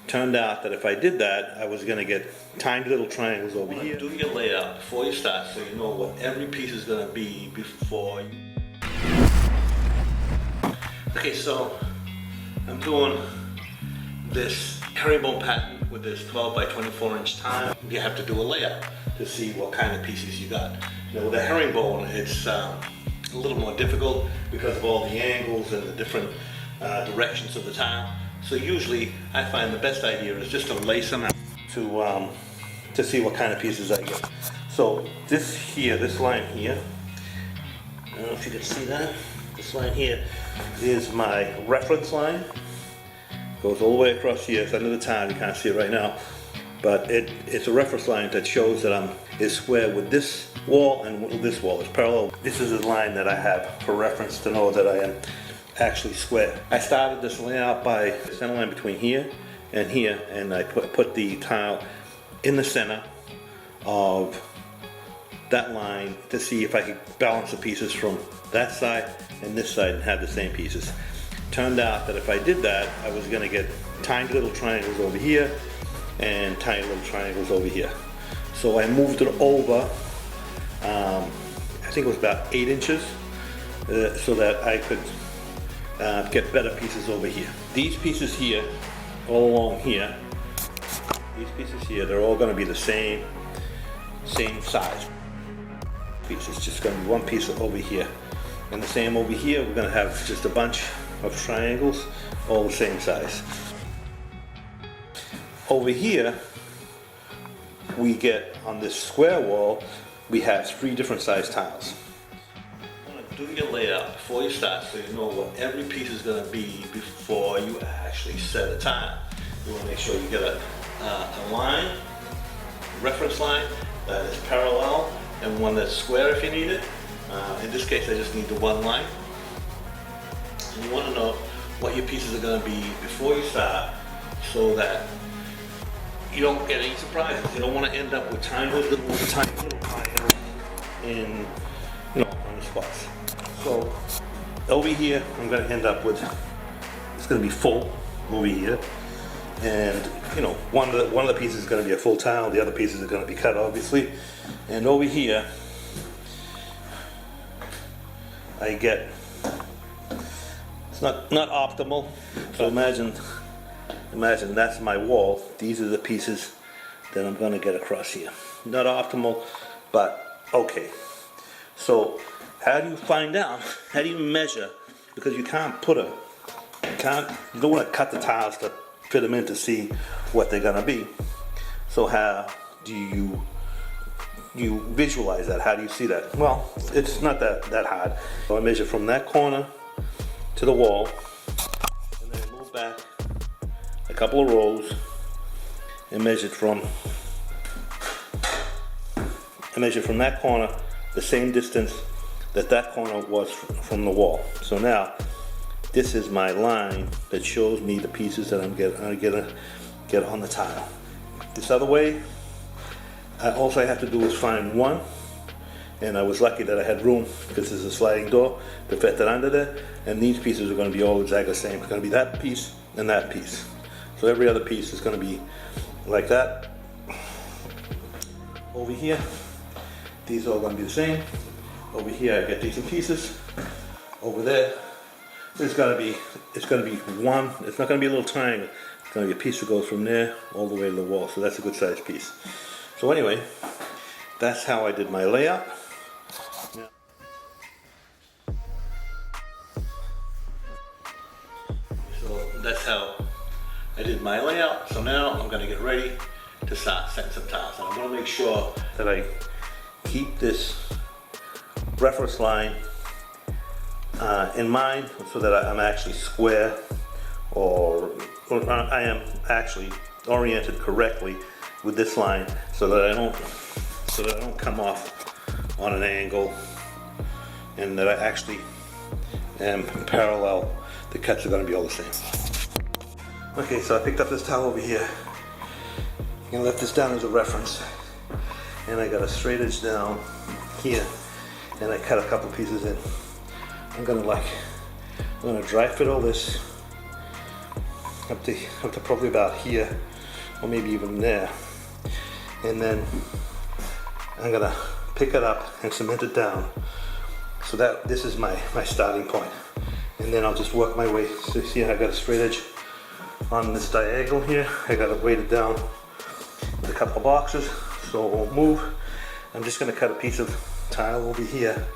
Turned out that if I did that, I was gonna get tiny little triangles over here. Do your layout before you start so you know what every piece is gonna be before you... Okay, so I'm doing this herringbone pattern with this 12 by 24 inch tile. You have to do a layout to see what kind of pieces you got. Now with the herringbone, it's a little more difficult because of all the angles and the different directions of the tile. So usually I find the best idea is just to lace them out to see what kind of pieces I get. So this here, this line here, I don't know if you can see that. This line here is my reference line. Goes all the way across here. It's under the tile, you can't see it right now. But it's a reference line that shows that is square with this wall and with this wall. It's parallel. This is a line that I have for reference to know that I am actually square. I started this layout by the center line between here, and I put the tile in the center of that line to see if I could balance the pieces from that side and this side and have the same pieces. Turned out that if I did that, I was going to get tiny little triangles over here and tiny little triangles over here. So I moved it over, I think it was about 8 inches, so that I could get better pieces over here. These pieces here, all along here, these pieces here, they're all going to be the same size piece. It's just going to be one piece over here. And the same over here, we're going to have just a bunch of triangles, all the same size. Over here, we get, on this square wall, we have 3 different size tiles. Do your layout before you start so you know what every piece is going to be before you actually set a tile. You want to make sure you get a line, reference line that is parallel and one that's square if you need it. In this case I just need the one line. And you want to know what your pieces are going to be before you start so that you don't get any surprises. You don't want to end up with tiny little triangles in, on the spots. So over here, I'm going to end up with, it's going to be full over here, and one of the pieces is going to be a full tile, the other pieces are going to be cut, obviously. And over here, I get, it's not optimal. So imagine that's my wall. These are the pieces that I'm going to get across here. Not optimal, but okay. So how do you find out? How do you measure? Because you can't you don't want to cut the tiles to fit them in to see what they're gonna be. So how do you visualize that? How do you see that? Well, it's not that hard. So I measure from that corner to the wall, and then I move back a couple of rows and measure from that corner the same distance that corner was from the wall. So now this is my line that shows me the pieces that I'm gonna get on the tile. This other way, all I have to do is find one, and I was lucky that I had room because there's a sliding door to fit that under there, and these pieces are going to be all exactly the same. It's going to be that piece and that piece. So every other piece is going to be like that. Over here, these are all going to be the same. Over here I get decent pieces. Over there, it's going to be one. It's not going to be a little triangle. It's going to be a piece that goes from there all the way to the wall. So that's a good sized piece. So anyway, that's how I did my layout. So that's how I did my layout. So now I'm going to get ready to start setting some tiles. And I'm going to make sure that I keep this reference line in mind so that I'm actually square, or I am actually oriented correctly with this line, so that I don't come off on an angle, and that I actually am parallel. The cuts are going to be all the same. Okay, so I picked up this towel over here and left this down as a reference, and I got a straight edge down here, and I cut a couple pieces in. I'm gonna dry fit all this. up to probably about here, or maybe even there. And then I'm gonna pick it up and cement it down. So that this is my starting point. And then I'll just work my way. So you see I got a straight edge on this diagonal here. I got it weighted down with a couple of boxes, so it won't move. I'm just gonna cut a piece of tile over here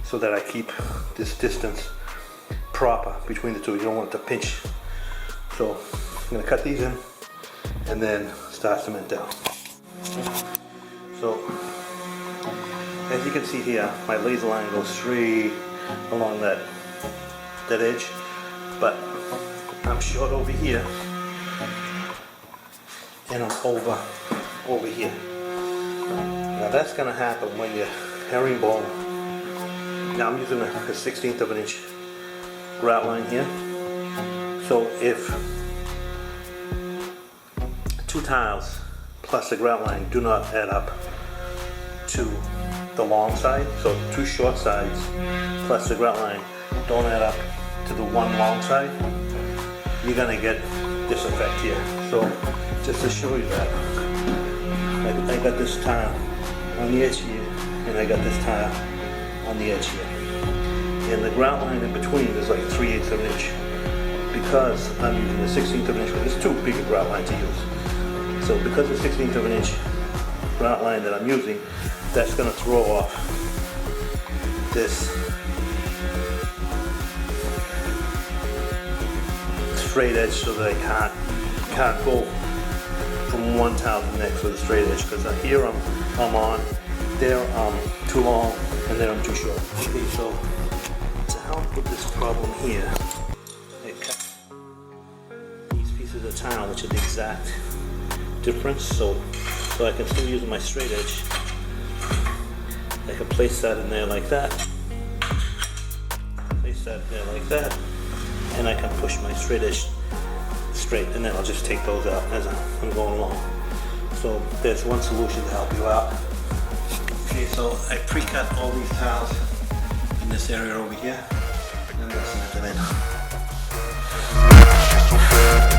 so that I keep this distance proper between the two. You don't want it to pinch. So I'm gonna cut these in and then start cement down. So as you can see here, my laser line goes straight along that edge, but I'm short over here and I'm over here. Now that's gonna happen when your herringbone, now I'm using a 1/16 of an inch grout line here. So if 2 tiles plus the grout line do not add up to the long side, so 2 short sides plus the grout line don't add up to the 1 long side, you're gonna get this effect here. So just to show you that, I got this tile on the edge here, and I got this tile on the edge here. And the grout line in between is like 3/8 of an inch. Because I'm using a 1/16 of an inch, but it's too big a grout line to use. So because the 1/16 of an inch grout line that I'm using, that's gonna throw off this straight edge so that I can't go from one tile to the next with a straight edge, because here I'm on, there I'm too long, and then I'm too short. Okay, so to help with this problem here, I cut these pieces of tile, which are the exact difference, so I can still use my straight edge. I can place that in there like that, place that there like that, and I can push my straight edge straight, and then I'll just take those out as I'm going along. So there's one solution to help you out. Okay, so I pre-cut all these tiles in this area over here, and I'm going to cement them in.